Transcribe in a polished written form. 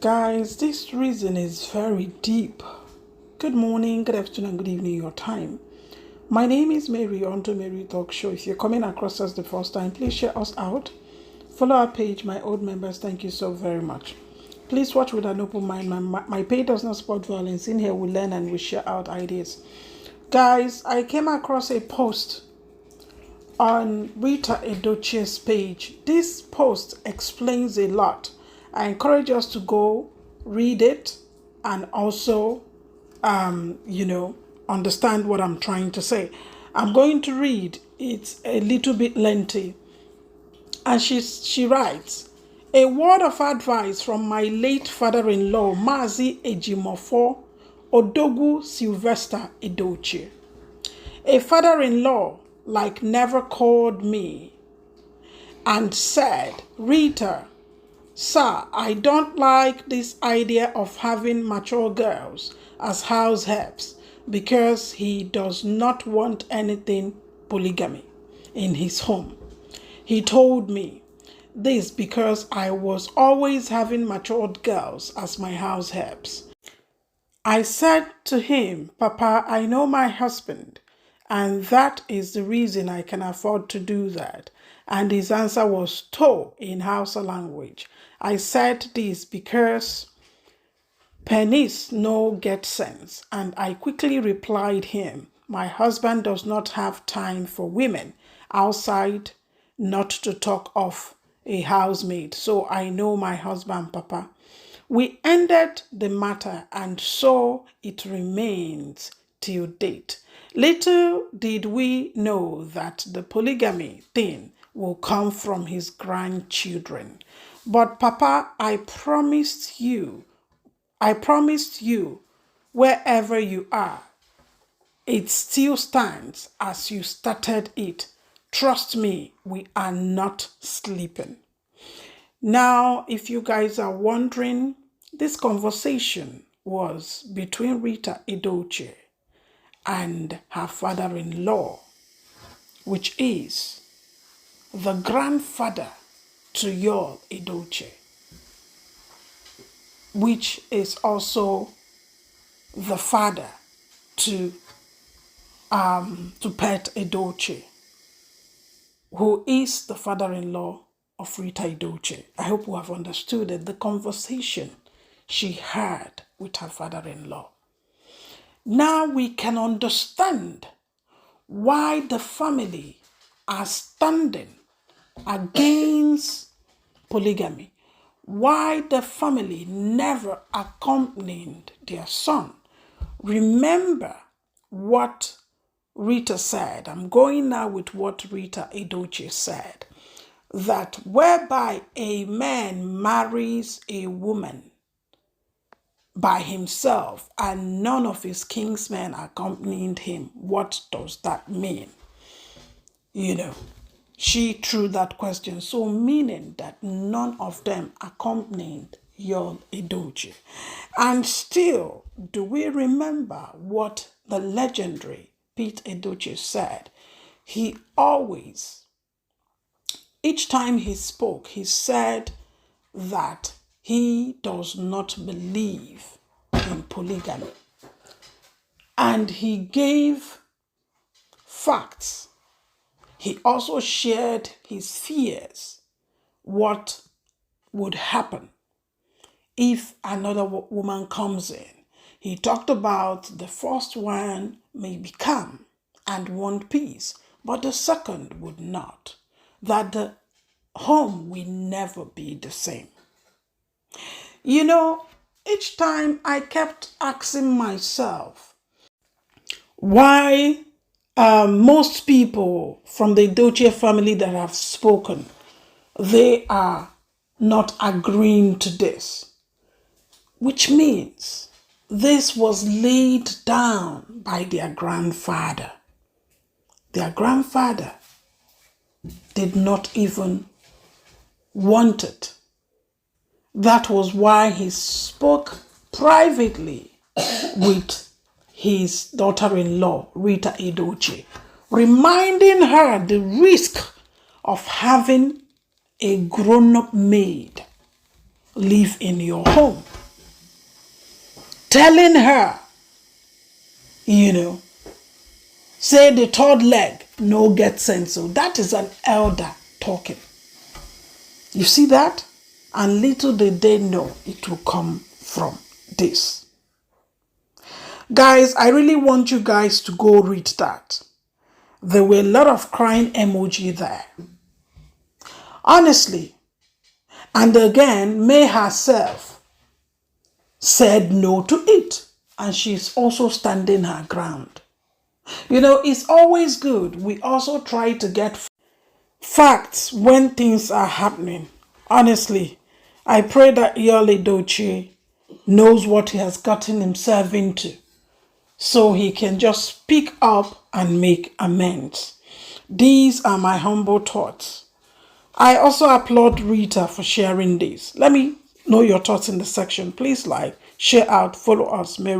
Guys, this reason is very deep. Good morning, good afternoon, good evening, your time. My name is Mary on to Mary Talk Show. If you're coming across us the first time, please share us out. Follow our page, my old members. Thank you so very much. Please watch with an open mind. My page does not support violence. In here, we learn and we share out ideas. Guys, I came across a post on Rita Edochie's page. This post explains a lot. I encourage us to go read it and also, understand what I'm trying to say. I'm going to read. It's a little bit lengthy. And she writes, a word of advice from my late father-in-law, Mazi Ejimofo Odogu Sylvester Edochie. A father-in-law like never called me and said, Rita, sir, I don't like this idea of having mature girls as house helps because he does not want anything polygamy in his home. He told me this because I was always having matured girls as my house helps. I said to him, Papa, I know my husband, and that is the reason I can afford to do that. And his answer was to in Hausa language. I said this because pennies no get sense, and I quickly replied him, my husband does not have time for women outside, not to talk of a housemaid. So I know my husband, Papa. We ended the matter, and so it remains till date. Little did we know that the polygamy thing will come from his grandchildren. But Papa, I promised you, wherever you are, it still stands as you started it. Trust me, we are not sleeping. Now, if you guys are wondering, this conversation was between Rita Edochie and her father-in-law, which is the grandfather to Yul Edochie, which is also the father to p0lygamy Edochie, who is the father-in-law of Rita Edochie. I hope you have understood that the conversation she had with her father-in-law. Now we can understand why the family are standing against polygamy, why the family never accompanied their son. Remember what Rita said. I'm going now with what Rita Edochie said, that whereby a man marries a woman by himself and none of his kinsmen accompanied him, what does that mean? She threw that question. So meaning that none of them accompanied Yul Edochie. And still, do we remember what the legendary p0lygamy Edochie said? He always, each time he spoke, he said that he does not believe in polygamy. And he gave facts. He also shared his fears, what would happen if another woman comes in. He talked about the first one may become and want peace, but the second would not. That the home will never be the same. Each time I kept asking myself why most people from the Edochie family that have spoken, they are not agreeing to this, which means this was laid down by their grandfather. Their grandfather did not even want it. That was why he spoke privately with his daughter-in-law, Rita Edochie, reminding her the risk of having a grown-up maid live in your home. Telling her, say the third leg no get sense. So that is an elder talking. You see that? And little did they know it will come from this. Guys, I really want you guys to go read that. There were a lot of crying emoji there. Honestly. And again, May herself said no to it. And she's also standing her ground. It's always good. We also try to get facts when things are happening. Honestly, I pray that Rita Edochie knows what he has gotten himself into, so he can just speak up and make amends. These are my humble thoughts. I also applaud Rita for sharing this. Let me know your thoughts in the section. Please like, share out, follow us. Mary.